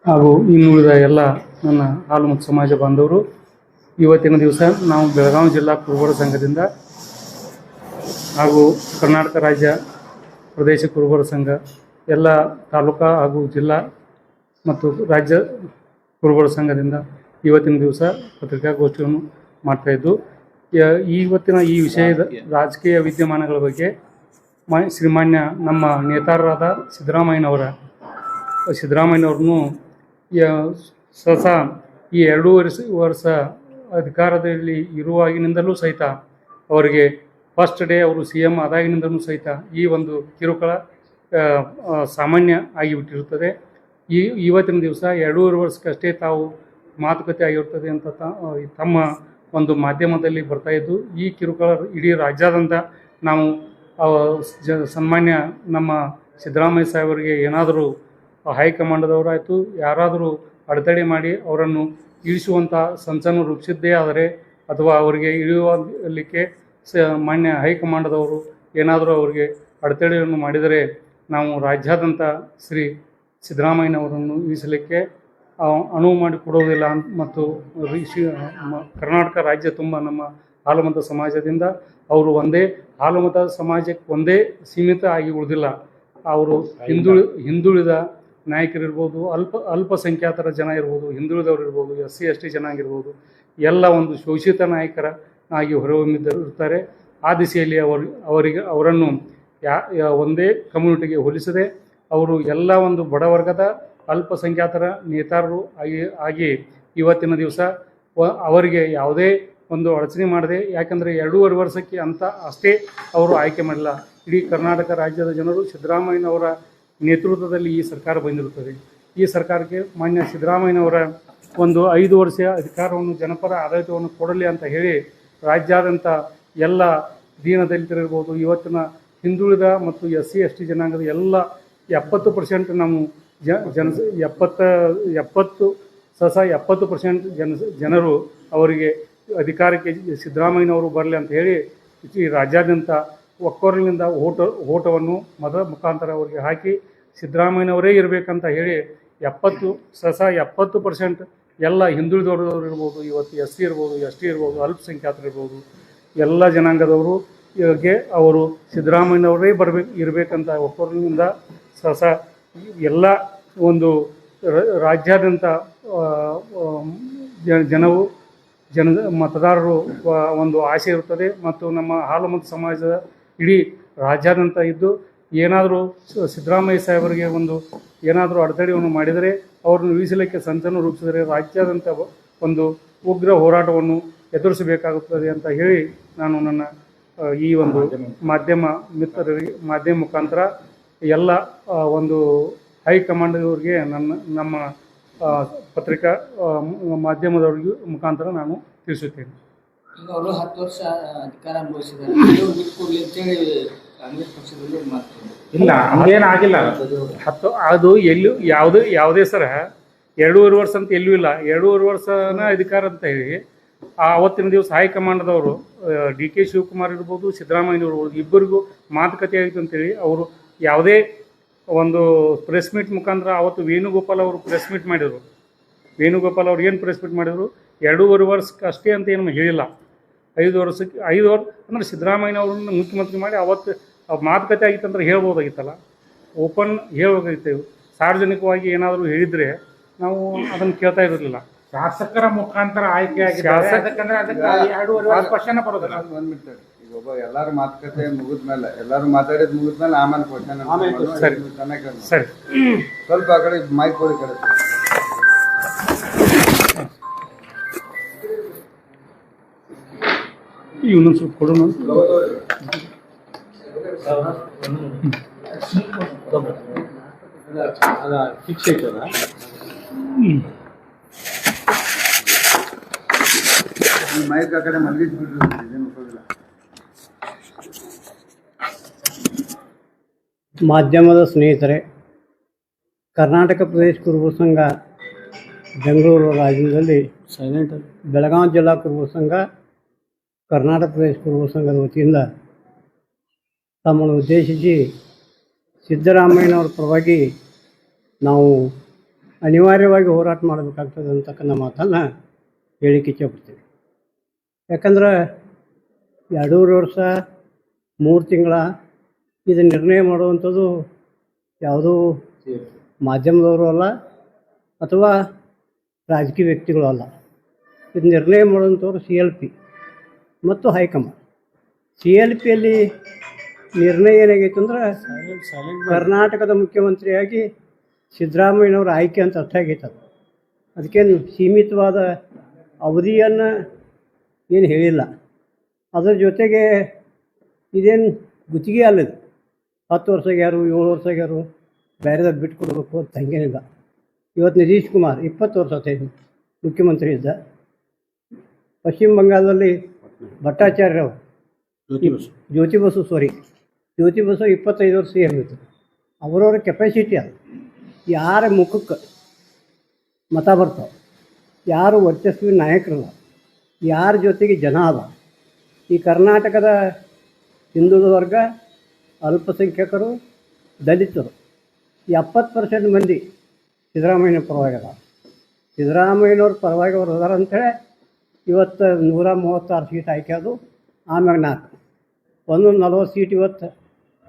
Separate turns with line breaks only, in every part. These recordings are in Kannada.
ಹಾಗೂ ಇನ್ನುಳಿದ ಎಲ್ಲ ನನ್ನ ಹಾಲು ಮತ್ತು ಸಮಾಜ ಬಾಂಧವರು, ಇವತ್ತಿನ ದಿವಸ ನಾವು ಬೆಳಗಾವಿ ಜಿಲ್ಲಾ ಕುರುಬರ ಸಂಘದಿಂದ ಹಾಗೂ ಕರ್ನಾಟಕ ರಾಜ್ಯ ಪ್ರದೇಶ ಕುರುಬರ ಸಂಘ ಎಲ್ಲ ತಾಲೂಕಾ ಹಾಗೂ ಜಿಲ್ಲಾ ಮತ್ತು ರಾಜ್ಯ ಕುರುಬರ ಸಂಘದಿಂದ ಇವತ್ತಿನ ದಿವಸ ಪತ್ರಿಕಾಗೋಷ್ಠಿಯನ್ನು ಮಾಡ್ತಾಯಿದ್ದು, ಇವತ್ತಿನ ಈ ವಿಷಯದ ರಾಜಕೀಯ ವಿದ್ಯಮಾನಗಳ ಬಗ್ಗೆ ಶ್ರೀಮಾನ್ಯ ನಮ್ಮ ನೇತಾರರಾದ ಸಿದ್ದರಾಮಯ್ಯನವ್ರನ್ನು ಸಹ ಈ 2 ವರ್ಷ ಅಧಿಕಾರದಲ್ಲಿ ಇರುವಾಗಿನಿಂದಲೂ ಸಹಿತ ಅವರಿಗೆ ಫಸ್ಟ್ ಡೇ ಅವರು CM ಆದಾಗಿನಿಂದಲೂ ಸಹಿತ ಈ ಒಂದು ಕಿರುಕುಳ ಸಾಮಾನ್ಯ ಆಗಿಬಿಟ್ಟಿರುತ್ತದೆ. ಇವತ್ತಿನ ದಿವಸ 2.5 ವರ್ಷಕ್ಕಷ್ಟೇ ತಾವು ಮಾತುಕತೆ ಆಗಿರುತ್ತದೆ ಅಂತ ತಮ್ಮ ಒಂದು ಮಾಧ್ಯಮದಲ್ಲಿ ಬರ್ತಾಯಿದ್ದು, ಈ ಕಿರುಕುಳ ಇಡೀ ರಾಜ್ಯಾದ್ಯಂತ ನಾವು ಸನ್ಮಾನ್ಯ ನಮ್ಮ ಸಿದ್ದರಾಮಯ್ಯ ಸಾಹೇಬರಿಗೆ ಏನಾದರೂ ಹೈಕಮಾಂಡದವರಾಯಿತು ಯಾರಾದರೂ ಅಡೆತಡೆ ಮಾಡಿ ಅವರನ್ನು ಇಳಿಸುವಂಥ ಸಂಚನ್ನು ರೂಪಿಸಿದ್ದೇ ಆದರೆ ಅಥವಾ ಅವರಿಗೆ ಇಳಿಯಲಿಕ್ಕೆ ಮಾನ್ಯ ಹೈಕಮಾಂಡದವರು ಏನಾದರೂ ಅವರಿಗೆ ಅಡೆತಡೆಯನ್ನು ಮಾಡಿದರೆ ನಾವು ರಾಜ್ಯಾದ್ಯಂತ ಶ್ರೀ ಸಿದ್ದರಾಮಯ್ಯನವರನ್ನು ಇಳಿಸಲಿಕ್ಕೆ ಅನುವು ಮಾಡಿಕೊಡುವುದಿಲ್ಲ. ಮತ್ತು ಕರ್ನಾಟಕ ರಾಜ್ಯ ತುಂಬ ನಮ್ಮ ಹಾಲುಮತ ಸಮಾಜದಿಂದ ಅವರು ಹಾಲುಮತ ಸಮಾಜಕ್ಕೆ ಒಂದೇ ಸೀಮಿತ ಆಗಿ ಉಳಿದಿಲ್ಲ. ಅವರು ಹಿಂದುಳಿದ ನಾಯಕರಿರ್ಬೋದು, ಅಲ್ಪಸಂಖ್ಯಾತರ ಜನ ಇರ್ಬೋದು, ಹಿಂದುಳಿದವರು ಇರ್ಬೋದು, SC ST ಜನ ಆಗಿರ್ಬೋದು, ಎಲ್ಲ ಒಂದು ಶೋಷಿತ ನಾಯಕರ ಆಗಿ ಹೊರಹೊಮ್ಮಿರುತ್ತಾರೆ. ಆ ದಿಸೆಯಲ್ಲಿ ಅವರನ್ನು ಒಂದೇ ಕಮ್ಯುನಿಟಿಗೆ ಹೋಲಿಸದೆ ಅವರು ಎಲ್ಲ ಒಂದು ಬಡವರ್ಗದ ಅಲ್ಪಸಂಖ್ಯಾತರ ನೇತಾರರು ಆಗಿ ಇವತ್ತಿನ ದಿವಸ ಅವರಿಗೆ ಯಾವುದೇ ಒಂದು ಅಡಚಣೆ ಮಾಡದೆ, ಯಾಕಂದರೆ 2.5 ವರ್ಷಕ್ಕೆ ಅಷ್ಟೇ ಅವರು ಆಯ್ಕೆ ಮಾಡಿಲ್ಲ. ಇಡೀ ಕರ್ನಾಟಕ ರಾಜ್ಯದ ಜನರು ಸಿದ್ದರಾಮಯ್ಯನವರ ನೇತೃತ್ವದಲ್ಲಿ ಈ ಸರ್ಕಾರ ಬಂದಿರುತ್ತದೆ. ಈ ಸರ್ಕಾರಕ್ಕೆ ಮಾನ್ಯ ಸಿದ್ದರಾಮಯ್ಯನವರ ಒಂದು 5 ವರ್ಷ ಅಧಿಕಾರವನ್ನು ಜನಪರ ಆಡಳಿತವನ್ನು ಕೊಡಲಿ ಅಂತ ಹೇಳಿ ರಾಜ್ಯಾದ್ಯಂತ ಎಲ್ಲ ದೀನದಲಿತರಿರ್ಬೋದು, ಇವತ್ತಿನ ಹಿಂದುಳಿದ ಮತ್ತು SC ST ಜನಾಂಗದ ಎಲ್ಲ 70% ನಾವು 70% ಜನರು ಅವರಿಗೆ ಅಧಿಕಾರಕ್ಕೆ ಸಿದ್ದರಾಮಯ್ಯನವರು ಬರಲಿ ಅಂತ ಹೇಳಿ ಈ ರಾಜ್ಯಾದ್ಯಂತ ಒಕ್ಕೊರಲಿನಿಂದ ಓಟವನ್ನು ಮುಖಾಂತರ ಅವರಿಗೆ ಹಾಕಿ ಸಿದ್ದರಾಮಯ್ಯನವರೇ ಇರಬೇಕಂತ ಹೇಳಿ 70% ಎಲ್ಲ ಹಿಂದುಳಿದವರು ಇರ್ಬೋದು, ಇವತ್ತು SC ಇರ್ಬೋದು, ST ಇರ್ಬೋದು, ಅಲ್ಪಸಂಖ್ಯಾತರು ಇರ್ಬೋದು, ಎಲ್ಲ ಜನಾಂಗದವರು ಅವರು ಸಿದ್ದರಾಮಯ್ಯನವರೇ ಇರಬೇಕಂತ ಒಕ್ಕೊರಲಿನಿಂದ ಎಲ್ಲ ಒಂದು ರಾಜ್ಯಾದ್ಯಂತ ಮತದಾರರು ಒಂದು ಆಸೆ ಇರುತ್ತದೆ. ಮತ್ತು ನಮ್ಮ ಹಾಲುಮತ ಸಮಾಜದ ಇಡೀ ರಾಜ್ಯಾದ್ಯಂತ ಇದ್ದು ಏನಾದರೂ ಸಿದ್ದರಾಮಯ್ಯ ಸಾಹೇಬರಿಗೆ ಏನಾದರೂ ಅಡೆತಡೆಯನ್ನು ಮಾಡಿದರೆ ಅವರನ್ನು ಇಳಿಸಲಿಕ್ಕೆ ಸಂಚನ್ನು ರೂಪಿಸಿದರೆ ರಾಜ್ಯಾದ್ಯಂತ ಒಂದು ಉಗ್ರ ಹೋರಾಟವನ್ನು ಎದುರಿಸಬೇಕಾಗುತ್ತದೆ ಅಂತ ಹೇಳಿ ನಾನು ನನ್ನ ಈ ಒಂದು ಮಾಧ್ಯಮ ಮಿತ್ರರಿಗೆ ಮಾಧ್ಯಮ ಮುಖಾಂತರ ಎಲ್ಲ ಒಂದು ಹೈಕಮಾಂಡ್ದವ್ರಿಗೆ ನಮ್ಮ ಪತ್ರಿಕಾ ಮಾಧ್ಯಮದವ್ರಿಗೆ ಮುಖಾಂತರ ನಾನು ತಿಳಿಸುತ್ತೇನೆ.
ಈಗ ಅವರು 10 ವರ್ಷ ಅಧಿಕಾರ ಅನುಭವಿಸಿದ್ದಾರೆ.
ಇಲ್ಲ, ಹಂಗೇನಾಗಿಲ್ಲ. ಅದು ಎಲ್ಲೂ ಯಾವುದೇ ಸರ 2.5 ವರ್ಷ ಅಂತ ಎಲ್ಲೂ ಇಲ್ಲ. 2.5 ವರ್ಷನ ಅಧಿಕಾರ ಅಂತ ಹೇಳಿ ಆವತ್ತಿನ ದಿವಸ ಹೈಕಮಾಂಡದವರು DK ಶಿವಕುಮಾರ್ ಇರ್ಬೋದು, ಸಿದ್ದರಾಮಯ್ಯನವರು ಇಬ್ಬರಿಗೂ ಮಾತುಕತೆ ಆಯಿತು ಅಂತೇಳಿ ಅವರು ಯಾವುದೇ ಒಂದು ಪ್ರೆಸ್ ಮೀಟ್ ಮುಖಾಂತರ ಅವತ್ತು ವೇಣುಗೋಪಾಲ್ ಅವರು ಪ್ರೆಸ್ ಮೀಟ್ ಮಾಡಿದರು. ವೇಣುಗೋಪಾಲ್ ಅವ್ರು ಏನು ಪ್ರೆಸ್ ಮೀಟ್ ಮಾಡಿದರು, 2.5 ವರ್ಷಕ್ಕೆ ಅಷ್ಟೇ ಅಂತ ಏನು ಹೇಳಿಲ್ಲ. 5 ವರ್ಷಕ್ಕೆ 5 ವರ್ಷ ಅಂದರೆ ಸಿದ್ದರಾಮಯ್ಯನವ್ರನ್ನ ಮುಖ್ಯಮಂತ್ರಿ ಮಾಡಿ ಅವತ್ತು ಮಾತುಕತೆ ಆಗಿತ್ತಂದ್ರೆ ಹೇಳ್ಬೋದಾಗಿತ್ತಲ್ಲ, ಓಪನ್ ಹೇಳ್ಬೇಕಾಗಿತ್ತು. ಸಾರ್ವಜನಿಕವಾಗಿ ಏನಾದರೂ ಹೇಳಿದರೆ ನಾವು ಅದನ್ನು ಕೇಳ್ತಾ ಇರಲಿಲ್ಲ.
ಶಾಸಕರ ಮುಖಾಂತರ ಆಯ್ಕೆ ಆಗಿದೆ.
ಈಗ ಒಬ್ಬ ಎಲ್ಲಾರು ಮಾತುಕತೆ ಮುಗಿದ್ಮೇಲೆ ಎಲ್ಲಾರು ಮಾತಾಡಿದ್ ಮುಗಿದ್ಮೇಲೆ ಆಮೇಲೆ ಕ್ವಶನ್
ಸರಿ
ಸ್ವಲ್ಪ ಆ ಕಡೆ ಮೈಕ್ ಕೊಡಿ ಕಡೆ.
ಇನ್ನೊಂದು ಸ್ವಲ್ಪ ಕೊಡೋಣ.
ಫಿಕ್ಸ್ ಐತದ
ಈ ಮೈಕ್ ಆ ಕಡೆ ಮಲಗಿಸ್ಬಿಟ್ರು ಇದೇನು ಉಪಯೋಗಿಲ್ಲ.
ಮಾಧ್ಯಮದ ಸ್ನೇಹಿತರೆ, ಕರ್ನಾಟಕ ಪ್ರದೇಶ ಕುರುಬ ಸಂಘ ಬೆಂಗಳೂರು ರಾಜ್ಯದಲ್ಲಿ ಬೆಳಗಾವಿ ಜಿಲ್ಲಾ ಕುರುಬ ಸಂಘ ಕರ್ನಾಟಕ ಪ್ರದೇಶ ಕುರುಬ ಸಂಘದ ವತಿಯಿಂದ ತಮ್ಮನ್ನು ಉದ್ದೇಶಿಸಿ ಸಿದ್ದರಾಮಯ್ಯನವರ ಪರವಾಗಿ ನಾವು ಅನಿವಾರ್ಯವಾಗಿ ಹೋರಾಟ ಮಾಡಬೇಕಾಗ್ತದೆ ಅಂತಕ್ಕಂಥ ಮಾತನ್ನು ಹೇಳಿಕ್ಕೆ ಇಚ್ಛೆಪಡ್ತೀವಿ. ಯಾಕಂದ್ರೆ 2.5 ವರ್ಷ 3 ತಿಂಗಳ ಇದು ನಿರ್ಣಯ ಮಾಡುವಂಥದ್ದು ಯಾವುದೂ ಮಾಧ್ಯಮದವರು ಅಲ್ಲ ಅಥವಾ ರಾಜಕೀಯ ವ್ಯಕ್ತಿಗಳು ಅಲ್ಲ. ಇದು ನಿರ್ಣಯ ಮಾಡುವಂಥವ್ರು CLP ಮತ್ತು ಹೈಕಮಾಂಡ್. CLPಯಲ್ಲಿ ನಿರ್ಣಯ ಏನಾಗೈತೆ ಅಂದ್ರೆ ಕರ್ನಾಟಕದ ಮುಖ್ಯಮಂತ್ರಿಯಾಗಿ ಸಿದ್ದರಾಮಯ್ಯನವರ ಆಯ್ಕೆ ಅಂತ ಅರ್ಥ ಆಗೈತೆ. ಅದಕ್ಕೇನು ಸೀಮಿತವಾದ ಅವಧಿಯನ್ನು ಏನು ಹೇಳಿಲ್ಲ. ಅದರ ಜೊತೆಗೆ ಇದೇನು ಗುತ್ತಿಗೆ ಅಲ್ಲದು. 10 ವರ್ಷಗ್ಯಾರು 7 ವರ್ಷಗ್ಯಾರು ಬೇರೆದಾಗ ಬಿಟ್ಟು ಕೊಡಬೇಕು ಅಂತ ಹಂಗೇನಿಲ್ಲ. ಇವತ್ತು ನಿತೀಶ್ ಕುಮಾರ್ 20 ವರ್ಷ ಆಯ್ತು ಮುಖ್ಯಮಂತ್ರಿ ಇದ್ದ. ಪಶ್ಚಿಮ ಬಂಗಾಳದಲ್ಲಿ ಭಟ್ಟಾಚಾರ್ಯ ಜ್ಯೋತಿ ಬಸು 25 ವರ್ಷ CM ಇತ್ತು. ಅವರವ್ರ ಕೆಪಾಸಿಟಿ ಅದು. ಯಾರ ಮುಖಕ್ಕೆ ಮತ ಬರ್ತಾವೆ, ಯಾರು ವರ್ಚಸ್ವಿ ನಾಯಕರಲ್ಲ, ಯಾರ ಜೊತೆಗೆ ಜನ ಅದ. ಈ ಕರ್ನಾಟಕದ ಹಿಂದುಳಿದ ವರ್ಗ, ಅಲ್ಪಸಂಖ್ಯಾತರು, ದಲಿತರು 70% ಮಂದಿ ಸಿದ್ದರಾಮಯ್ಯನ ಪರವಾಗದ. ಸಿದ್ದರಾಮಯ್ಯನವ್ರ ಪರವಾಗಿ ಅವ್ರು ಅದಾರ ಅಂಥೇಳಿ ಇವತ್ತು 136 ಸೀಟ್ ಆಯ್ಕೆ ಅದು. ಆಮ್ಯಾಗ 4 140 ಸೀಟ್ ಇವತ್ತು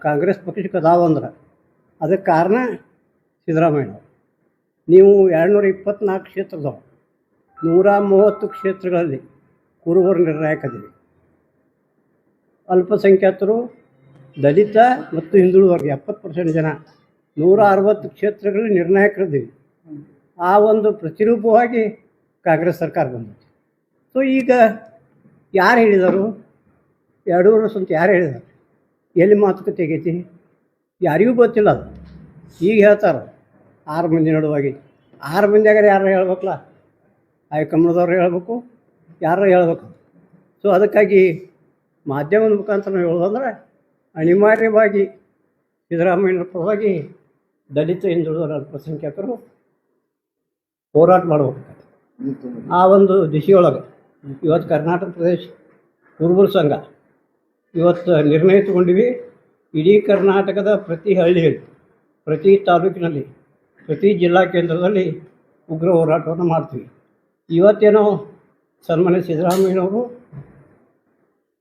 ಕಾಂಗ್ರೆಸ್ ಪಕ್ಷಕ್ಕೆ ಅದಾವಂದ್ರೆ ಅದಕ್ಕೆ ಕಾರಣ ಸಿದ್ದರಾಮಯ್ಯನವರು. ನೀವು 224 ಕ್ಷೇತ್ರದವು 130 ಕ್ಷೇತ್ರಗಳಲ್ಲಿ ಕುರುಬರು ನಿರ್ಣಾಯಕದಿರಿ. ಅಲ್ಪಸಂಖ್ಯಾತರು, ದಲಿತ ಮತ್ತು ಹಿಂದುಳಿದ ವರ್ಗ 70% ಜನ 160 ಕ್ಷೇತ್ರಗಳಲ್ಲಿ ನಿರ್ಣಾಯಕರಿದ್ದೀವಿ. ಆ ಒಂದು ಪ್ರತಿರೂಪವಾಗಿ ಕಾಂಗ್ರೆಸ್ ಸರ್ಕಾರ ಬಂದಿದೆ. ಸೊ ಈಗ ಯಾರು ಹೇಳಿದರು 2 ವರ್ಷ ಅಂತ ಯಾರು ಹೇಳಿದ್ದಾರೆ? ಎಲ್ಲಿ ಮಾತುಕತೆ ಆಗೈತಿ? ಯಾರಿಗೂ ಗೊತ್ತಿಲ್ಲ ಅದು. ಈಗ ಹೇಳ್ತಾರೆ 6 ಮಂದಿ ನಡುವಾಗಿ. 6 ಮಂದಿಯಾಗ ಯಾರು ಹೇಳ್ಬೇಕಲ್ಲ, ಹೈಕಮಾಂಡದವ್ರು ಹೇಳ್ಬೇಕು, ಯಾರು ಹೇಳ್ಬೇಕು. ಸೊ ಅದಕ್ಕಾಗಿ ಮಾಧ್ಯಮದ ಮುಖಾಂತರ ನಾವು ಹೇಳೋದಂದ್ರೆ ಅನಿವಾರ್ಯವಾಗಿ ಸಿದ್ದರಾಮಯ್ಯನ ಪರವಾಗಿ ದಲಿತ ಹಿಂದುಳಿದ ಅಲ್ಪಸಂಖ್ಯಾತರು ಹೋರಾಟ ಮಾಡಬೇಕು. ಆ ಒಂದು ದಿಶೆಯೊಳಗೆ ಇವತ್ತು ಕರ್ನಾಟಕ ಪ್ರದೇಶ ಕುರುಬರ ಸಂಘ ಇವತ್ತು ನಿರ್ಣಯ ತಗೊಂಡಿವಿ. ಇಡೀ ಕರ್ನಾಟಕದ ಪ್ರತಿ ಹಳ್ಳಿಯಲ್ಲಿ, ಪ್ರತಿ ತಾಲೂಕಿನಲ್ಲಿ, ಪ್ರತಿ ಜಿಲ್ಲಾ ಕೇಂದ್ರದಲ್ಲಿ ಉಗ್ರ ಹೋರಾಟವನ್ನು ಮಾಡ್ತೀವಿ. ಇವತ್ತೇನೋ ಸನ್ಮಾನ್ಯ ಸಿದ್ದರಾಮಯ್ಯನವರು,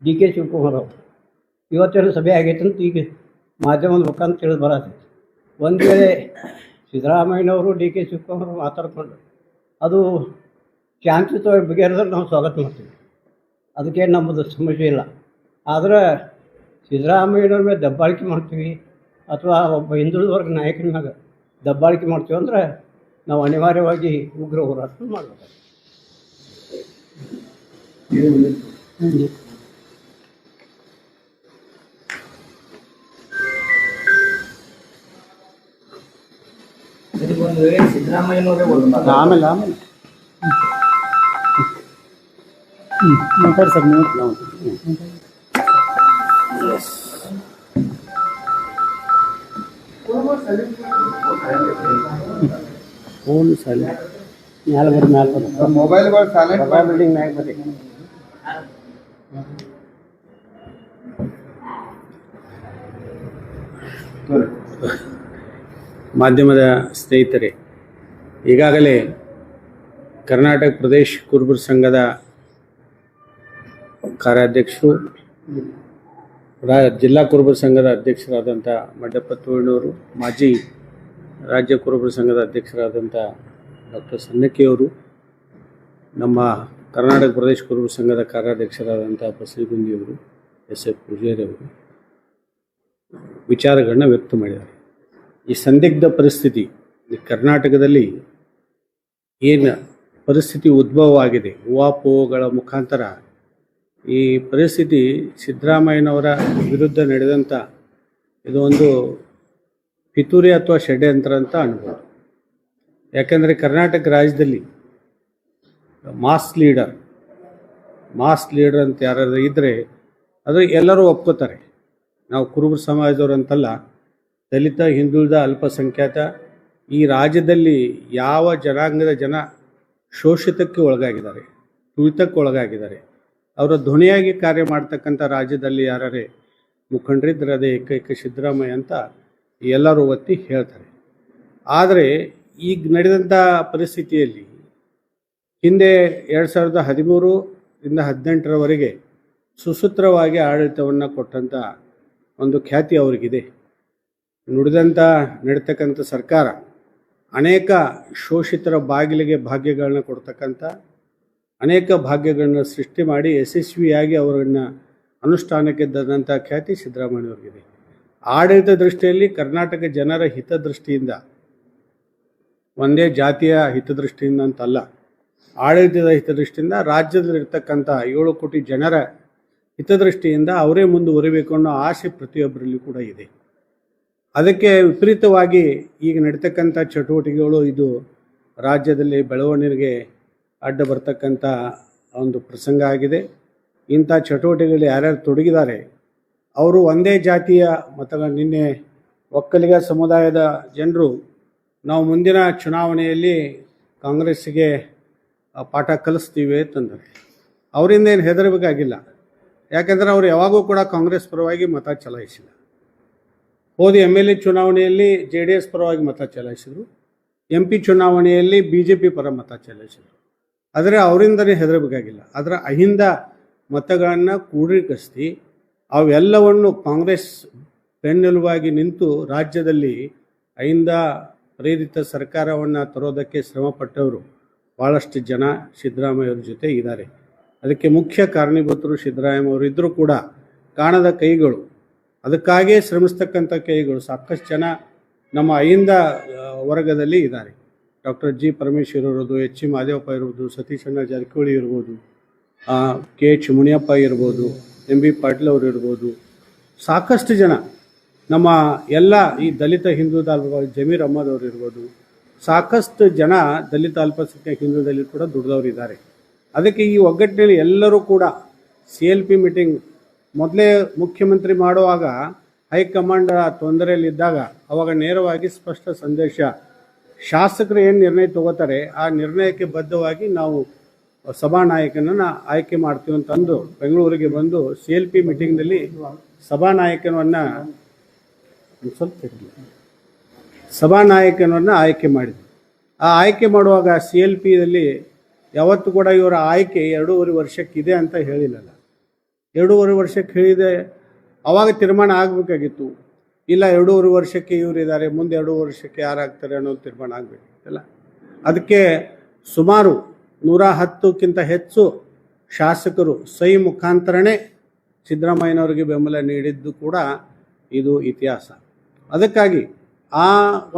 DK ಶಿವಕುಮಾರ್ ಅವರು ಇವತ್ತೇನೋ ಸಭೆ ಆಗೈತೆ ಅಂತ ಈಗ ಮಾಧ್ಯಮದ ಮುಖಾಂತರ ತಿಳಿದು ಬರತ್ತೈತಿ. ಒಂದು ವೇಳೆ ಸಿದ್ದರಾಮಯ್ಯನವರು DK ಶಿವಕುಮಾರ್ ಮಾತಾಡ್ಕೊಂಡು ಅದು ಶಾಂತಿಯುತವಾಗಿ ಬಗೆಹರಿದ್ರೆ ನಾವು ಸ್ವಾಗತ ಮಾಡ್ತೀವಿ. ಅದಕ್ಕೆ ನಮ್ಮದು ಸಮಸ್ಯೆ ಇಲ್ಲ. ಆದರೆ ಸಿದ್ದರಾಮಯ್ಯನವ್ರ ಮೇಲೆ ದಬ್ಬಾಳಿಕೆ ಮಾಡ್ತೀವಿ ಅಥವಾ ಒಬ್ಬ ಹಿಂದುಳಿದ ವರ್ಗ ನಾಯಕನ ಮ್ಯಾಗ ದಬ್ಬಾಳಿಕೆ ಮಾಡ್ತೀವಿ ಅಂದ್ರೆ ನಾವು ಅನಿವಾರ್ಯವಾಗಿ ಉಗ್ರ ಹೋರಾಟ ಮಾಡಬೇಕು.
ಒಂದು ವೇಳೆ ಸಿದ್ದರಾಮಯ್ಯನವರೇ
ಆಮೇಲೆ ಫೋನ್ ಸೈಲೆಂಟ್ ಮ್ಯಾಲೆ ಬರ್ರಿ
ಮೊಬೈಲ್ಗಳು ಸೈಲೆಂಟ್
ಬಿಲ್ಡಿಂಗ್ ಮ್ಯಾಗ ಬರ್ರಿ.
ಮಾಧ್ಯಮದ ಸ್ನೇಹಿತರೆ, ಈಗಾಗಲೇ ಕರ್ನಾಟಕ ಪ್ರದೇಶ ಕುರುಬರ ಸಂಘದ ಕಾರ್ಯಾಧ್ಯಕ್ಷರು, ಜಿಲ್ಲಾ ಕುರುಬರ ಸಂಘದ ಅಧ್ಯಕ್ಷರಾದಂಥ ಮಡ್ಡಪ್ಪ ತೋಳಿನವರು, ಮಾಜಿ ರಾಜ್ಯ ಕುರುಬರ ಸಂಘದ ಅಧ್ಯಕ್ಷರಾದಂಥ ಡಾಕ್ಟರ್ ಸನ್ನಕ್ಕಿಯವರು, ನಮ್ಮ ಕರ್ನಾಟಕ ಪ್ರದೇಶ ಕುರುಬರ ಸಂಘದ ಕಾರ್ಯಾಧ್ಯಕ್ಷರಾದಂಥ ಬಸಲಿಗುಂದಿಯವರು, SF ಪೂಜಾರಿಯವರು ವಿಚಾರಗಳನ್ನ ವ್ಯಕ್ತ ಮಾಡಿದ್ದಾರೆ. ಈ ಸಂದಿಗ್ಧ ಪರಿಸ್ಥಿತಿ, ಈ ಕರ್ನಾಟಕದಲ್ಲಿ ಏನು ಪರಿಸ್ಥಿತಿ ಉದ್ಭವವಾಗಿದೆ, ಊಹಾಪೋಹಗಳ ಮುಖಾಂತರ ಈ ಪರಿಸ್ಥಿತಿ ಸಿದ್ದರಾಮಯ್ಯನವರ ವಿರುದ್ಧ ನಡೆದಂಥ ಇದು ಒಂದು ಪಿತೂರಿ ಅಥವಾ ಷಡ್ಯಂತ್ರ ಅಂತ ಅನ್ಬೋದು. ಯಾಕೆಂದರೆ ಕರ್ನಾಟಕ ರಾಜ್ಯದಲ್ಲಿ ಮಾಸ್ ಲೀಡರ್ ಅಂತ ಯಾರಾದ್ರೂ ಇದ್ದರೆ ಅದು ಎಲ್ಲರೂ ಒಪ್ಕೋತಾರೆ. ನಾವು ಕುರುಬರ ಸಮಾಜದವ್ರು ಅಂತಲ್ಲ, ದಲಿತ, ಹಿಂದುಳಿದ, ಅಲ್ಪಸಂಖ್ಯಾತ ಈ ರಾಜ್ಯದಲ್ಲಿ ಯಾವ ಜನಾಂಗದ ಜನ ಶೋಷಿತಕ್ಕೆ ಒಳಗಾಗಿದ್ದಾರೆ, ತುಳಿತಕ್ಕೆ ಒಳಗಾಗಿದ್ದಾರೆ, ಅವರ ಧ್ವನಿಯಾಗಿ ಕಾರ್ಯ ಮಾಡ್ತಕ್ಕಂಥ ರಾಜ್ಯದಲ್ಲಿ ಯಾರೇ ಮುಖಂಡರಿದ್ದರೆ ಅದೇ ಏಕೈಕ ಸಿದ್ದರಾಮಯ್ಯ ಅಂತ ಎಲ್ಲರೂ ಒತ್ತಿ ಹೇಳ್ತಾರೆ. ಆದರೆ ಈಗ ನಡೆದಂಥ ಪರಿಸ್ಥಿತಿಯಲ್ಲಿ ಹಿಂದೆ 2013ರಿಂದ 2018ರವರೆಗೆ ಸುಸೂತ್ರವಾಗಿ ಆಡಳಿತವನ್ನು ಕೊಟ್ಟಂಥ ಒಂದು ಖ್ಯಾತಿ ಅವರಿಗಿದೆ. ನಡೀತಕ್ಕಂಥ ಸರ್ಕಾರ ಅನೇಕ ಶೋಷಿತರ ಬಾಗಿಲಿಗೆ ಭಾಗ್ಯಗಳನ್ನ ಕೊಡ್ತಕ್ಕಂಥ ಅನೇಕ ಭಾಗ್ಯಗಳನ್ನ ಸೃಷ್ಟಿ ಮಾಡಿ ಯಶಸ್ವಿಯಾಗಿ ಅವರನ್ನು ಅನುಷ್ಠಾನಕ್ಕೆ ತಂದಂಥ ಖ್ಯಾತಿ ಸಿದ್ದರಾಮಯ್ಯವ್ರಿಗಿದೆ. ಆಡಳಿತ ದೃಷ್ಟಿಯಲ್ಲಿ ಕರ್ನಾಟಕ ಜನರ ಹಿತದೃಷ್ಟಿಯಿಂದ, ಒಂದೇ ಜಾತಿಯ ಹಿತದೃಷ್ಟಿಯಿಂದ ಅಂತಲ್ಲ, ಆಡಳಿತದ ಹಿತದೃಷ್ಟಿಯಿಂದ, ರಾಜ್ಯದಲ್ಲಿರ್ತಕ್ಕಂಥ 7 ಕೋಟಿ ಜನರ ಹಿತದೃಷ್ಟಿಯಿಂದ ಅವರೇ ಮುಂದುವರಿಬೇಕು ಅನ್ನೋ ಆಸೆ ಪ್ರತಿಯೊಬ್ಬರಲ್ಲಿ ಕೂಡ ಇದೆ. ಅದಕ್ಕೆ ವಿಪರೀತವಾಗಿ ಈಗ ನಡೀತಕ್ಕಂಥ ಚಟುವಟಿಕೆಗಳು ಇದು ರಾಜ್ಯದಲ್ಲಿ ಬೆಳವಣಿಗೆಗೆ ಅಡ್ಡ ಬರ್ತಕ್ಕಂಥ ಒಂದು ಪ್ರಸಂಗ ಆಗಿದೆ. ಇಂಥ ಚಟುವಟಿಕೆಗಳು ಯಾರ್ಯಾರು ತೊಡಗಿದ್ದಾರೆ ಅವರು ಒಂದೇ ಜಾತಿಯ ನಿನ್ನೆ ಒಕ್ಕಲಿಗ ಸಮುದಾಯದ ಜನರು ನಾವು ಮುಂದಿನ ಚುನಾವಣೆಯಲ್ಲಿ ಕಾಂಗ್ರೆಸ್ಸಿಗೆ ಪಾಠ ಕಲಿಸ್ತೀವಿ ಅಂತಂದರೆ ಅವರಿಂದ ಏನು ಹೆದರಬೇಕಾಗಿಲ್ಲ. ಯಾಕೆಂದರೆ ಅವರು ಯಾವಾಗೂ ಕೂಡ ಕಾಂಗ್ರೆಸ್ ಪರವಾಗಿ ಮತ ಚಲಾಯಿಸಿಲ್ಲ. ಹೋದ MLA ಚುನಾವಣೆಯಲ್ಲಿ JDS ಪರವಾಗಿ ಮತ ಚಲಾಯಿಸಿದರು, MP ಚುನಾವಣೆಯಲ್ಲಿ BJP ಪರ ಮತ ಚಲಾಯಿಸಿದರು. ಆದರೆ ಅವರಿಂದನೇ ಹೆದರಬೇಕಾಗಿಲ್ಲ. ಅದರ ಅಹಿಂದ ಮತಗಳನ್ನು ಕ್ರೋಢೀಕರಿಸಿ ಅವೆಲ್ಲವನ್ನು ಕಾಂಗ್ರೆಸ್ ಬೆನ್ನೆಲುಬಾಗಿ ನಿಂತು ರಾಜ್ಯದಲ್ಲಿ ಅಹಿಂದ ಪ್ರೇರಿತ ಸರ್ಕಾರವನ್ನು ತರೋದಕ್ಕೆ ಶ್ರಮಪಟ್ಟವರು ಭಾಳಷ್ಟು ಜನ ಸಿದ್ದರಾಮಯ್ಯವ್ರ ಜೊತೆ ಇದ್ದಾರೆ. ಅದಕ್ಕೆ ಮುಖ್ಯ ಕಾರಣೀಭೂತರು ಸಿದ್ದರಾಮಯ್ಯವರು ಇದ್ದರೂ ಕೂಡ ಕಾಣದ ಕೈಗಳು, ಅದಕ್ಕಾಗಿಯೇ ಶ್ರಮಿಸ್ತಕ್ಕಂಥ ಕೈಗಳು ಸಾಕಷ್ಟು ಜನ ನಮ್ಮ ಅಹಿಂದ ವರ್ಗದಲ್ಲಿ ಇದ್ದಾರೆ. Doctor G. ಪರಮೇಶ್ವರ್ ಇರ್ಬೋದು, H. ಮಹದೇವಪ್ಪ ಇರ್ಬೋದು, ಸತೀಶಣ್ಣ ಜಾರಕಿಹೊಳಿ ಇರ್ಬೋದು, KH. ಮುನಿಯಪ್ಪ ಇರ್ಬೋದು, MB. ಪಾಟೀಲ್ ಅವರು ಇರ್ಬೋದು, ಸಾಕಷ್ಟು ಜನ ನಮ್ಮ ಎಲ್ಲ ಈ ದಲಿತ ಹಿಂದೂ ಜಮೀರ್ ಅಹ್ಮದ್ ಅವರು ಇರ್ಬೋದು, ಸಾಕಷ್ಟು ಜನ ದಲಿತ ಅಲ್ಪಸಂಖ್ಯಾತ ಹಿಂದೂದಲ್ಲಿ ಕೂಡ ದುಡಿದವರು ಇದ್ದಾರೆ. ಅದಕ್ಕೆ ಈ ಒಗ್ಗಟ್ಟಿನಲ್ಲಿ ಎಲ್ಲರೂ ಕೂಡ CLP ಮೀಟಿಂಗ್ ಮೊದಲೇ ಮುಖ್ಯಮಂತ್ರಿ ಮಾಡುವಾಗ ಹೈಕಮಾಂಡ್ ತೊಂದರೆಯಲ್ಲಿದ್ದಾಗ ಅವಾಗ ನೇರವಾಗಿ ಸ್ಪಷ್ಟ ಸಂದೇಶ, ಶಾಸಕರು ಏನು ನಿರ್ಣಯ ತಗೋತಾರೆ ಆ ನಿರ್ಣಯಕ್ಕೆ ಬದ್ಧವಾಗಿ ನಾವು ಸಭಾನಾಯಕನನ್ನು ಆಯ್ಕೆ ಮಾಡ್ತೀವಿ ಅಂತಂದು ಬೆಂಗಳೂರಿಗೆ ಬಂದು CLP ಮೀಟಿಂಗ್ನಲ್ಲಿ ಸಭಾನಾಯಕನನ್ನು ಆಯ್ಕೆ ಮಾಡಿದ್ರು. ಆ ಆಯ್ಕೆ ಮಾಡುವಾಗ CLPದಲ್ಲಿ ಯಾವತ್ತೂ ಕೂಡ ಇವರ ಆಯ್ಕೆ 2.5 ವರ್ಷಕ್ಕಿದೆ ಅಂತ ಹೇಳಿಲ್ಲಲ್ಲ. 2.5 ವರ್ಷಕ್ಕೆ ಹೇಳಿದೆ, ಅವಾಗ ತೀರ್ಮಾನ ಆಗಬೇಕಾಗಿತ್ತು. ಇಲ್ಲ 2.5 ವರ್ಷಕ್ಕೆ ಇವರಿದ್ದಾರೆ, ಮುಂದೆ 2 ವರ್ಷಕ್ಕೆ ಯಾರಾಗ್ತಾರೆ ಅನ್ನೋದು ತೀರ್ಮಾನ ಆಗಬೇಕಿತ್ತಲ್ಲ. ಅದಕ್ಕೆ ಸುಮಾರು 110ಕ್ಕಿಂತ ಹೆಚ್ಚು ಶಾಸಕರು ಸಹಿ ಮುಖಾಂತರನೇ ಸಿದ್ದರಾಮಯ್ಯನವರಿಗೆ ಬೆಂಬಲ ನೀಡಿದ್ದು ಕೂಡ ಇದು ಇತಿಹಾಸ. ಅದಕ್ಕಾಗಿ ಆ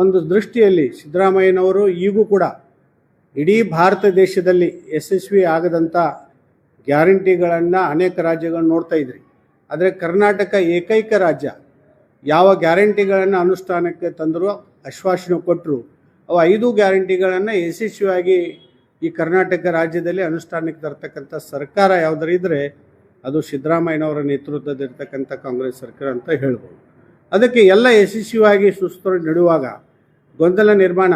ಒಂದು ದೃಷ್ಟಿಯಲ್ಲಿ ಸಿದ್ದರಾಮಯ್ಯನವರು ಈಗೂ ಕೂಡ ಇಡೀ ಭಾರತ ದೇಶದಲ್ಲಿ ಯಶಸ್ವಿ ಆಗದಂಥ ಗ್ಯಾರಂಟಿಗಳನ್ನು ಅನೇಕ ರಾಜ್ಯಗಳನ್ನು ನೋಡ್ತಾ ಇದ್ರಿ. ಆದರೆ ಕರ್ನಾಟಕ ಏಕೈಕ ರಾಜ್ಯ ಯಾವ ಗ್ಯಾರಂಟಿಗಳನ್ನು ಅನುಷ್ಠಾನಕ್ಕೆ ತಂದರೂ, ಆಶ್ವಾಸನೆ ಕೊಟ್ಟರು, ಅವು 5 ಗ್ಯಾರಂಟಿಗಳನ್ನು ಯಶಸ್ವಿಯಾಗಿ ಈ ಕರ್ನಾಟಕ ರಾಜ್ಯದಲ್ಲಿ ಅನುಷ್ಠಾನಕ್ಕೆ ತರ್ತಕ್ಕಂಥ ಸರ್ಕಾರ ಯಾವುದಾರು ಇದ್ದರೆ ಅದು ಸಿದ್ದರಾಮಯ್ಯನವರ ನೇತೃತ್ವದಲ್ಲಿರ್ತಕ್ಕಂಥ ಕಾಂಗ್ರೆಸ್ ಸರ್ಕಾರ ಅಂತ ಹೇಳ್ಬೋದು. ಅದಕ್ಕೆ ಎಲ್ಲ ಯಶಸ್ವಿಯಾಗಿ ಸುಸ್ತರು ನಡೆಯುವಾಗ ಗೊಂದಲ ನಿರ್ಮಾಣ,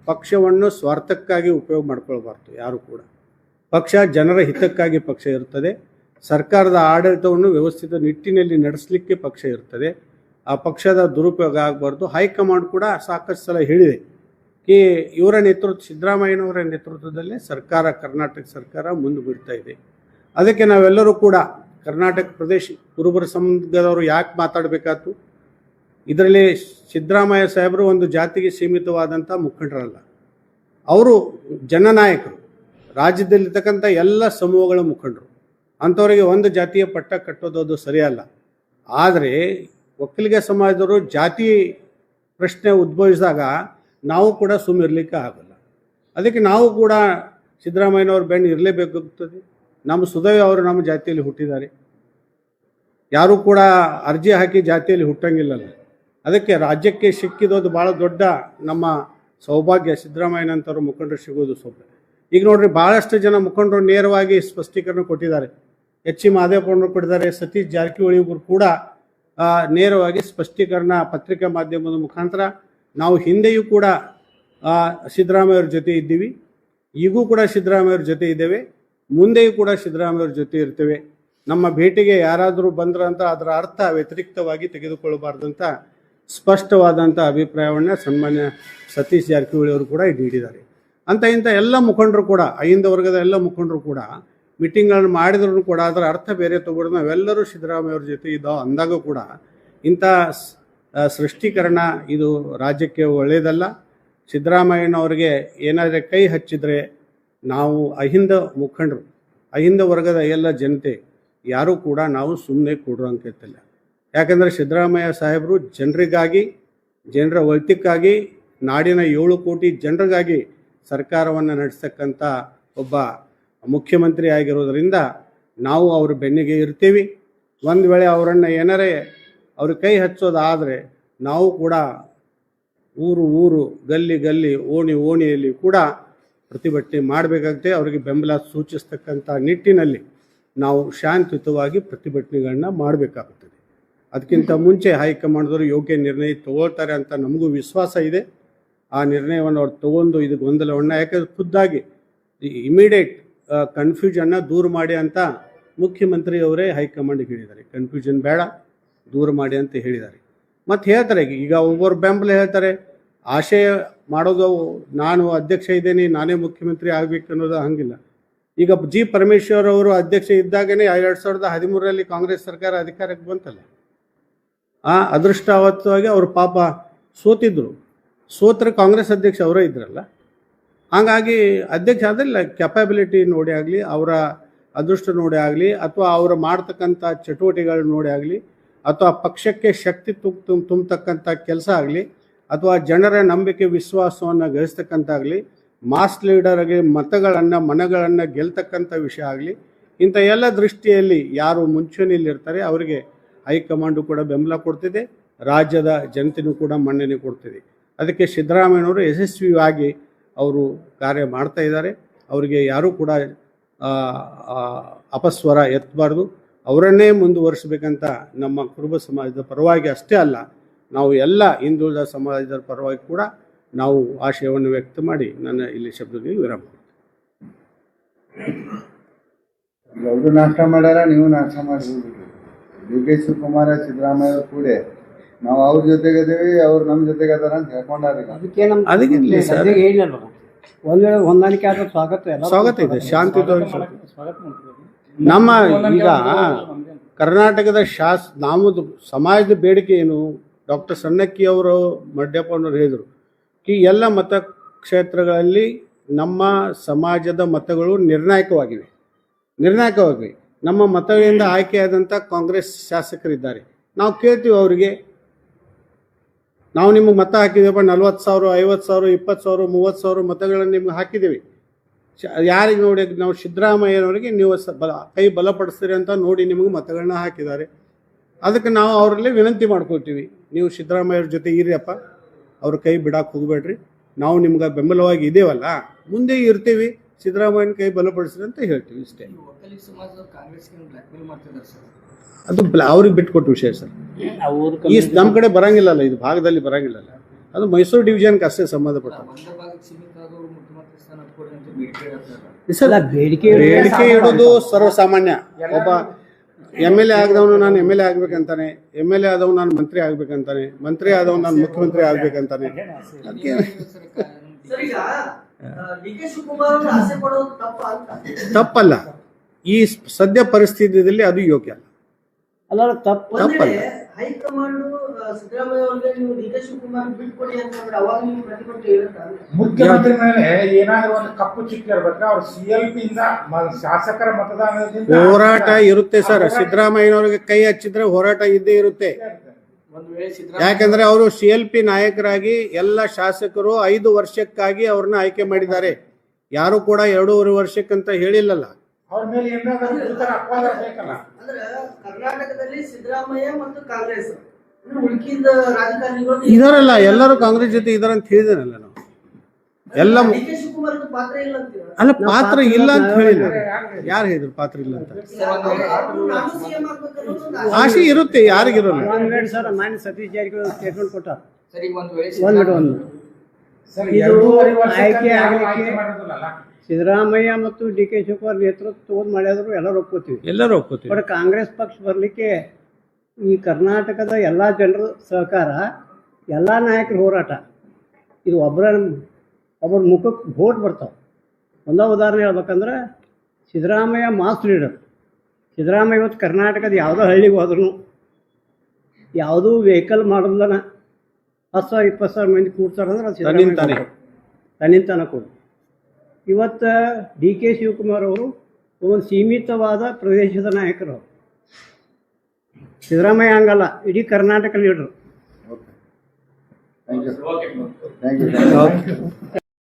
ಪಕ್ಷವನ್ನು ಸ್ವಾರ್ಥಕ್ಕಾಗಿ ಉಪಯೋಗ ಮಾಡ್ಕೊಳ್ಬಾರ್ದು ಯಾರು ಕೂಡ. ಪಕ್ಷ ಜನರ ಹಿತಕ್ಕಾಗಿ ಪಕ್ಷ ಇರ್ತದೆ. ಸರ್ಕಾರದ ಆಡಳಿತವನ್ನು ವ್ಯವಸ್ಥಿತ ನಿಟ್ಟಿನಲ್ಲಿ ನಡೆಸಲಿಕ್ಕೆ ಪಕ್ಷ ಇರ್ತದೆ. ಆ ಪಕ್ಷದ ದುರುಪಯೋಗ ಆಗಬಾರ್ದು. ಹೈಕಮಾಂಡ್ ಕೂಡ ಸಾಕಷ್ಟು ಸಲ ಹೇಳಿದೆ ಈ ಇವರ ಸಿದ್ದರಾಮಯ್ಯನವರ ನೇತೃತ್ವದಲ್ಲೇ ಸರ್ಕಾರ, ಕರ್ನಾಟಕ ಸರ್ಕಾರ ಮುಂದುವರಿತಾ ಇದೆ. ಅದಕ್ಕೆ ನಾವೆಲ್ಲರೂ ಕೂಡ ಕರ್ನಾಟಕ ಪ್ರದೇಶ ಕುರುಬರ ಸಂಘದವರು ಯಾಕೆ ಮಾತಾಡಬೇಕಾಯ್ತು? ಇದರಲ್ಲಿ ಸಿದ್ದರಾಮಯ್ಯ ಸಾಹೇಬರು ಒಂದು ಜಾತಿಗೆ ಸೀಮಿತವಾದಂಥ ಮುಖಂಡರಲ್ಲ, ಅವರು ಜನನಾಯಕರು, ರಾಜ್ಯದಲ್ಲಿರ್ತಕ್ಕಂಥ ಎಲ್ಲ ಸಮೂಹಗಳ ಮುಖಂಡರು. ಅಂಥವರಿಗೆ ಒಂದು ಜಾತಿಯ ಪಟ್ಟ ಕಟ್ಟೋದು ಅದು ಸರಿಯಲ್ಲ. ಆದರೆ ಒಕ್ಕಲಿಗ ಸಮಾಜದವರು ಜಾತಿ ಪ್ರಶ್ನೆ ಉದ್ಭವಿಸಿದಾಗ ನಾವು ಕೂಡ ಸುಮ್ಮಿರಲಿಕ್ಕೆ ಆಗಲ್ಲ. ಅದಕ್ಕೆ ನಾವು ಕೂಡ ಸಿದ್ದರಾಮಯ್ಯನವ್ರ ಬೆನ್ನು ಇರಲೇಬೇಕಾಗುತ್ತದೆ. ನಮ್ಮ ಸುದೈವ ಅವರು ನಮ್ಮ ಜಾತಿಯಲ್ಲಿ ಹುಟ್ಟಿದ್ದಾರೆ, ಯಾರೂ ಕೂಡ ಅರ್ಜಿ ಹಾಕಿ ಜಾತಿಯಲ್ಲಿ ಹುಟ್ಟಂಗಿಲ್ಲಲ್ಲ. ಅದಕ್ಕೆ ರಾಜ್ಯಕ್ಕೆ ಸಿಕ್ಕಿದೋದು ಭಾಳ ದೊಡ್ಡ ನಮ್ಮ ಸೌಭಾಗ್ಯ. ಸಿದ್ದರಾಮಯ್ಯನಂಥವ್ರು ಮುಖಂಡರು ಸಿಗೋದು ಸೌಭಾಗ್ಯ. ಈಗ ನೋಡ್ರಿ, ಭಾಳಷ್ಟು ಜನ ಮುಖಂಡರು ನೇರವಾಗಿ ಸ್ಪಷ್ಟೀಕರಣ ಕೊಟ್ಟಿದ್ದಾರೆ. H. ಮಹದೇವಪ್ಪನವರು ಕೊಟ್ಟಿದ್ದಾರೆ, ಸತೀಶ್ ಜಾರಕಿಹೊಳಿ ಇವರು ಕೂಡ ನೇರವಾಗಿ ಸ್ಪಷ್ಟೀಕರಣ ಪತ್ರಿಕಾ ಮಾಧ್ಯಮದ ಮುಖಾಂತರ ನಾವು ಹಿಂದೆಯೂ ಕೂಡ ಸಿದ್ದರಾಮಯ್ಯವ್ರ ಜೊತೆ ಇದ್ದೀವಿ, ಈಗೂ ಕೂಡ ಸಿದ್ದರಾಮಯ್ಯವ್ರ ಜೊತೆ ಇದ್ದೇವೆ, ಮುಂದೆಯೂ ಕೂಡ ಸಿದ್ದರಾಮಯ್ಯವ್ರ ಜೊತೆ ಇರ್ತೇವೆ. ನಮ್ಮ ಭೇಟಿಗೆ ಯಾರಾದರೂ ಬಂದ್ರಂತ ಅದರ ಅರ್ಥ ವ್ಯತಿರಿಕ್ತವಾಗಿ ತೆಗೆದುಕೊಳ್ಳಬಾರ್ದಂತ ಸ್ಪಷ್ಟವಾದಂಥ ಅಭಿಪ್ರಾಯವನ್ನು ಸನ್ಮಾನ್ಯ ಸತೀಶ್ ಜಾರಕಿಹೊಳಿ ಅವರು ಕೂಡ ನೀಡಿದ್ದಾರೆ. ಅಂತ ಇಂಥ ಎಲ್ಲ ಮುಖಂಡರು ಕೂಡ ಅಹಿಂದ ವರ್ಗದ ಎಲ್ಲ ಮುಖಂಡರು ಕೂಡ ಮೀಟಿಂಗ್ಗಳನ್ನು ಮಾಡಿದ್ರು ಕೂಡ ಅದರ ಅರ್ಥ ಬೇರೆ ತಗೊಂಡು ನಾವೆಲ್ಲರೂ ಸಿದ್ದರಾಮಯ್ಯ ಅವ್ರ ಜೊತೆ ಇದ್ದೋ ಅಂದಾಗ ಕೂಡ ಇಂಥ ಸೃಷ್ಟೀಕರಣ ಇದು ರಾಜ್ಯಕ್ಕೆ ಒಳ್ಳೆಯದಲ್ಲ. ಸಿದ್ದರಾಮಯ್ಯನವ್ರಿಗೆ ಏನಾದರೆ ಕೈ ಹಚ್ಚಿದರೆ ನಾವು ಅಹಿಂದ ಮುಖಂಡರು, ಅಹಿಂದ ವರ್ಗದ ಎಲ್ಲ ಜನತೆ ಯಾರೂ ಕೂಡ ನಾವು ಸುಮ್ಮನೆ ಕೊಡುವಂತಿಲ್ಲ. ಯಾಕಂದರೆ ಸಿದ್ದರಾಮಯ್ಯ ಸಾಹೇಬರು ಜನರಿಗಾಗಿ, ಜನರ ಒಳಿತಿಗಾಗಿ, ನಾಡಿನ 7 ಕೋಟಿ ಜನರಿಗಾಗಿ ಸರ್ಕಾರವನ್ನು ನಡೆಸ್ತಕ್ಕಂಥ ಒಬ್ಬ ಮುಖ್ಯಮಂತ್ರಿ ಆಗಿರೋದರಿಂದ ನಾವು ಅವ್ರ ಬೆನ್ನಿಗೆ ಇರ್ತೀವಿ. ಒಂದು ವೇಳೆ ಅವರನ್ನು ಏನಾರೇ ಅವ್ರ ಕೈ ಹಚ್ಚೋದಾದರೆ ನಾವು ಕೂಡ ಊರು ಗಲ್ಲಿ ಓಣಿಯಲ್ಲಿ ಕೂಡ ಪ್ರತಿಭಟನೆ ಮಾಡಬೇಕಾಗುತ್ತೆ. ಅವರಿಗೆ ಬೆಂಬಲ ಸೂಚಿಸ್ತಕ್ಕಂಥ ನಿಟ್ಟಿನಲ್ಲಿ ನಾವು ಶಾಂತಿಯುತವಾಗಿ ಪ್ರತಿಭಟನೆಗಳನ್ನ ಮಾಡಬೇಕಾಗುತ್ತದೆ. ಅದಕ್ಕಿಂತ ಮುಂಚೆ ಹೈಕಮಾಂಡ್ದವರು ಯೋಗ್ಯ ನಿರ್ಣಯ ತಗೊಳ್ತಾರೆ ಅಂತ ನಮಗೂ ವಿಶ್ವಾಸ ಇದೆ. ಆ ನಿರ್ಣಯವನ್ನು ಅವ್ರು ತಗೊಂಡು ಇದು ಗೊಂದಲವನ್ನು, ಯಾಕಂದರೆ ಖುದ್ದಾಗಿ ಇಮಿಡಿಯೇಟ್ ಕನ್ಫ್ಯೂಷನ್ನ ದೂರ ಮಾಡಿ ಅಂತ ಮುಖ್ಯಮಂತ್ರಿ ಅವರೇ ಹೈಕಮಾಂಡ್ಗೆ ಹೇಳಿದ್ದಾರೆ. ಕನ್ಫ್ಯೂಷನ್ ಬೇಡ, ದೂರ ಮಾಡಿ ಅಂತ ಹೇಳಿದ್ದಾರೆ. ಮತ್ತು ಹೇಳ್ತಾರೆ, ಈಗ ಒಬ್ಬರು ಬೆಂಬಲ ಹೇಳ್ತಾರೆ, ಆಶಯ ಮಾಡೋದು ನಾನು ಅಧ್ಯಕ್ಷ ಇದ್ದೇನೆ, ನಾನೇ ಮುಖ್ಯಮಂತ್ರಿ ಆಗಬೇಕು ಅನ್ನೋದು ಹಂಗಿಲ್ಲ. ಈಗ ಜಿ ಪರಮೇಶ್ವರ್ ಅವರು ಅಧ್ಯಕ್ಷ ಇದ್ದಾಗನೇ 2013ರಲ್ಲಿ ಕಾಂಗ್ರೆಸ್ ಸರ್ಕಾರ ಅಧಿಕಾರಕ್ಕೆ ಬಂತಲ್ಲ. ಅದೃಷ್ಟವತ್ತವಾಗಿ ಅವರು ಪಾಪ ಸೋತ್ರೆ ಕಾಂಗ್ರೆಸ್ ಅಧ್ಯಕ್ಷ ಅವರೇ ಇದ್ರಲ್ಲ. ಹಾಗಾಗಿ ಅಧ್ಯಕ್ಷ ಆದರೆ ಕೆಪಾಬಿಲಿಟಿ ನೋಡಿ ಆಗಲಿ, ಅವರ ಅದೃಷ್ಟ ನೋಡಿ ಆಗಲಿ, ಅಥವಾ ಅವರು ಮಾಡ್ತಕ್ಕಂಥ ಚಟುವಟಿಕೆಗಳು ನೋಡಿ ಆಗಲಿ, ಅಥವಾ ಪಕ್ಷಕ್ಕೆ ಶಕ್ತಿ ತುಂಬತಕ್ಕಂಥ ಕೆಲಸ ಆಗಲಿ, ಅಥವಾ ಜನರ ನಂಬಿಕೆ ವಿಶ್ವಾಸವನ್ನು ಗಳಿಸ್ತಕ್ಕಂತಾಗಲಿ, ಮಾಸ್ ಲೀಡರ್ಗೆ ಮನಗಳನ್ನು ಗೆಲ್ತಕ್ಕಂಥ ವಿಷಯ ಆಗಲಿ, ಇಂಥ ಎಲ್ಲ ದೃಷ್ಟಿಯಲ್ಲಿ ಯಾರು ಮುಂಚೂಣಿಯಲ್ಲಿರ್ತಾರೆ ಅವರಿಗೆ ಹೈಕಮಾಂಡು ಕೂಡ ಬೆಂಬಲ ಕೊಡ್ತಿದೆ, ರಾಜ್ಯದ ಜನತೆಯೂ ಕೂಡ ಮನ್ನಣೆ ಕೊಡ್ತಿದೆ. ಅದಕ್ಕೆ ಸಿದ್ದರಾಮಯ್ಯನವರು ಯಶಸ್ವಿಯಾಗಿ ಅವರು ಕಾರ್ಯ ಮಾಡ್ತಾ ಇದ್ದಾರೆ. ಅವರಿಗೆ ಯಾರೂ ಕೂಡ ಅಪಸ್ವರ ಎತ್ತಬಾರ್ದು, ಅವರನ್ನೇ ಮುಂದುವರಿಸಬೇಕಂತ ನಮ್ಮ ಕುರುಬ ಸಮಾಜದ ಪರವಾಗಿ ಅಷ್ಟೇ ಅಲ್ಲ, ನಾವು ಎಲ್ಲ ಹಿಂದುಳಿದ ಸಮಾಜದ ಪರವಾಗಿ ಕೂಡ ನಾವು ಆಶಯವನ್ನು ವ್ಯಕ್ತ ಮಾಡಿ ನನ್ನ ಇಲ್ಲಿ ಶಬ್ದಕ್ಕೆ ವಿರಾಮ ಕೊಡ್ತೀನಿ.
ಅವರು ನಾಷ್ಟ ಮಾಡ್ಯಾರ, ನೀವು ನಾಷ್ಟ ಮಾಡಿ DK ಶಿವಕುಮಾರ ಸಿದ್ದರಾಮಯ್ಯ ಕೂಡ ನಾವು ಅವ್ರ ಜೊತೆಗಿದ್ದೀವಿ, ಅವ್ರು ನಮ್ಮ ಜೊತೆಗೆ ಅದಾರ ಅಂತ ಹೇಳ್ಕೊಂಡಾರ.
ಅದಕ್ಕೆ ಸರ್ ಒಂದು ವೇಳೆ ಹೊಂದಾಣಿಕೆ ಆದ್ರೆ
ಸ್ವಾಗತ ಇದೆ, ಶಾಂತಿಯುತವಾಗಿ ನಮ್ಮ ಈಗ ಕರ್ನಾಟಕದ ನಾವು ಸಮಾಜದ ಬೇಡಿಕೆ ಏನು, ಡಾಕ್ಟರ್ ಸಣ್ಣಕ್ಕಿ ಅವರು ಮಡ್ಯಪ್ಪನವರು ಹೇಳಿದರು ಈ ಎಲ್ಲ ಮತಕ್ಷೇತ್ರಗಳಲ್ಲಿ ನಮ್ಮ ಸಮಾಜದ ಮತಗಳು ನಿರ್ಣಾಯಕವಾಗಿವೆ. ನಮ್ಮ ಮತಗಳಿಂದ ಆಯ್ಕೆಯಾದಂಥ ಕಾಂಗ್ರೆಸ್ ಶಾಸಕರಿದ್ದಾರೆ. ನಾವು ಕೇಳ್ತೀವಿ ಅವರಿಗೆ, ನಾವು ನಿಮಗೆ ಮತ ಹಾಕಿದ್ದೀವಪ್ಪ, 40,000, 50,000, 20,000, 30,000 ಮತಗಳನ್ನು ನಿಮ್ಗೆ ಹಾಕಿದ್ದೀವಿ. ಯಾರಿಗೆ ನೋಡಿ ನಾವು ಸಿದ್ದರಾಮಯ್ಯನವರಿಗೆ ನೀವು ಕೈ ಬಲಪಡಿಸ್ತೀರಿ ಅಂತ ನೋಡಿ ನಿಮಗೆ ಮತಗಳನ್ನ ಹಾಕಿದ್ದಾರೆ. ಅದಕ್ಕೆ ನಾವು ಅವರಲ್ಲಿ ವಿನಂತಿ ಮಾಡ್ಕೊಳ್ತೀವಿ, ನೀವು ಸಿದ್ದರಾಮಯ್ಯವ್ರ ಜೊತೆ ಇರಿಯಪ್ಪ, ಅವ್ರ ಕೈ ಬಿಡಕ್ಕೆ ಹೋಗಬೇಡ್ರಿ, ನಾವು ನಿಮ್ಗೆ ಬೆಂಬಲವಾಗಿ ಇದೇವಲ್ಲ, ಮುಂದೆ ಇರ್ತೀವಿ, ಸಿದ್ದರಾಮಯ್ಯನ ಕೈ ಬಲಪಡಿಸ್ರಿ ಅಂತ ಹೇಳ್ತೀವಿ ಇಷ್ಟೇ. ಅದು ಅವ್ರಿಗೆ ಬಿಟ್ಕೊಟ್ಟು ವಿಷಯ ಸರ್. ಈ ನಮ್ಮ ಕಡೆ ಬರಂಗಿಲ್ಲಲ್ಲ, ಇದು ಭಾಗದಲ್ಲಿ ಬರಂಗಿಲ್ಲಲ್ಲ, ಅದು ಮೈಸೂರು ಡಿವಿಷನ್ಗೆ ಅಷ್ಟೇ ಸಂಬಂಧಪಟ್ಟ ಬೇಡಿಕೆ ಇಡೋದು ಸರ್ವಸಾಮಾನ್ಯ. ಒಬ್ಬ MLA ಆಗದವನು ನಾನು MLA ಆಗ್ಬೇಕಂತಾನೆ, MLA ಆದವನು ನಾನು ಮಂತ್ರಿ ಆಗ್ಬೇಕಂತಾನೆ, ಮಂತ್ರಿ ಆದವನು ನಾನು ಮುಖ್ಯಮಂತ್ರಿ ಆಗ್ಬೇಕಂತಾನೆ. ತಪ್ಪಲ್ಲ, ಈ ಸದ್ಯ ಪರಿಸ್ಥಿತಿಯಲ್ಲಿ ಅದು ಯೋಗ್ಯ ಅಲ್ಲ. ತಪ್ಪಲ್ಲ.
ಮುಖ್ಯಮಂತ್ರಿ ಮೇಲೆ ಏನಾದ್ರೂ ಒಂದು ಕಪ್ಪು ಚುಕ್ಕಿ ಇರ್ಬೇಕು, ಅವ್ರು CLP ಇಂದ ಶಾಸಕರ ಮತದಾನದಿಂದ
ಹೋರಾಟ ಇರುತ್ತೆ ಸರ್. ಸಿದ್ದರಾಮಯ್ಯನವ್ರಿಗೆ ಕೈ ಹಚ್ಚಿದ್ರೆ ಹೋರಾಟ ಇದ್ದೇ ಇರುತ್ತೆ. ಯಾಕಂದ್ರೆ ಅವರು CLP ನಾಯಕರಾಗಿ ಎಲ್ಲ ಶಾಸಕರು 5 ವರ್ಷಕ್ಕಾಗಿ ಅವ್ರನ್ನ ಆಯ್ಕೆ ಮಾಡಿದ್ದಾರೆ. ಯಾರು ಕೂಡ 2.5 ವರ್ಷಕ್ಕಂತ ಹೇಳಿಲ್ಲಲ್ಲ.
ಅವ್ರ ಮೇಲೆ ಏನಾದ್ರೂ ಅಪವಾದ ಬೇಕಲ್ಲ.
ಕರ್ನಾಟಕದಲ್ಲಿ ಸಿದ್ದರಾಮಯ್ಯ ಮತ್ತು ಕಾಂಗ್ರೆಸ್ ಉಳ್ಕಿದ ರಾಜಕಾರಣಿಗಳು
ಇದರಲ್ಲ, ಎಲ್ಲರೂ ಕಾಂಗ್ರೆಸ್ ಜೊತೆ ಇದಾರಂತ ಹೇಳಿದಾರಲ್ಲ ನಾವು ಎಲ್ಲ. ಅಲ್ಲ, ಪಾತ್ರ ಇಲ್ಲ ಅಂತ ಹೇಳಿಲ್ಲ. ಯಾರು ಹೇಳಿದ್ರು ಪಾತ್ರ ಇಲ್ಲ ಅಂತ? ಆಸೆ ಇರುತ್ತೆ, ಯಾರಿಗಿರೋಲ್ಲ.
ಸರ್ ಮಾನ್ಯ ಸತೀಶ್ ಜಾರಕಿಹೊಳಿ ಸ್ಟೇಟ್ಮೆಂಟ್ ಕೊಟ್ಟಾರ, ಸಿದ್ದರಾಮಯ್ಯ ಮತ್ತು DK ಶಿವಕುಮಾರ್ ನೇತೃತ್ವ ಮಾಡ್ಯಾದ್ರು ಎಲ್ಲರೂ ಒಪ್ಕೋತೀವಿ. ಬಟ್ ಕಾಂಗ್ರೆಸ್ ಪಕ್ಷ ಬರಲಿಕ್ಕೆ ಈ ಕರ್ನಾಟಕದ ಎಲ್ಲ ಜನರ ಸಹಕಾರ ಎಲ್ಲ ನಾಯಕರ ಹೋರಾಟ ಇದು ಒಬ್ಬರ ಮುಖಕ್ಕೆ ಭೋಟ್ ಬರ್ತಾವೆ. ಒಂದೇ ಉದಾಹರಣೆ ಹೇಳ್ಬೇಕಂದ್ರೆ ಸಿದ್ದರಾಮಯ್ಯ ಮಾಸ್ ಲೀಡರ್. ಸಿದ್ದರಾಮಯ್ಯ ಇವತ್ತು ಕರ್ನಾಟಕದ ಯಾವುದೋ ಹಳ್ಳಿಗೆ ಹೋದ್ರೂ ಯಾವುದೂ ವೆಹಿಕಲ್ ಮಾಡೋದನ್ನ 10,000-20,000 ಮಂದಿ ಕೂಡ್ತಾರಂದ್ರೆ ಅದು ತನ್ನಿಂತಾನೆ ಕೂಡ. ಇವತ್ತು ಡಿ ಕೆ ಶಿವಕುಮಾರ್ ಅವರು ಒಂದು ಸೀಮಿತವಾದ ಪ್ರದೇಶದ ನಾಯಕರು. ಸಿದ್ದರಾಮಯ್ಯ ಹಂಗಲ್ಲ, ಇಡೀ ಕರ್ನಾಟಕ ಲೀಡರ್.
Thank you.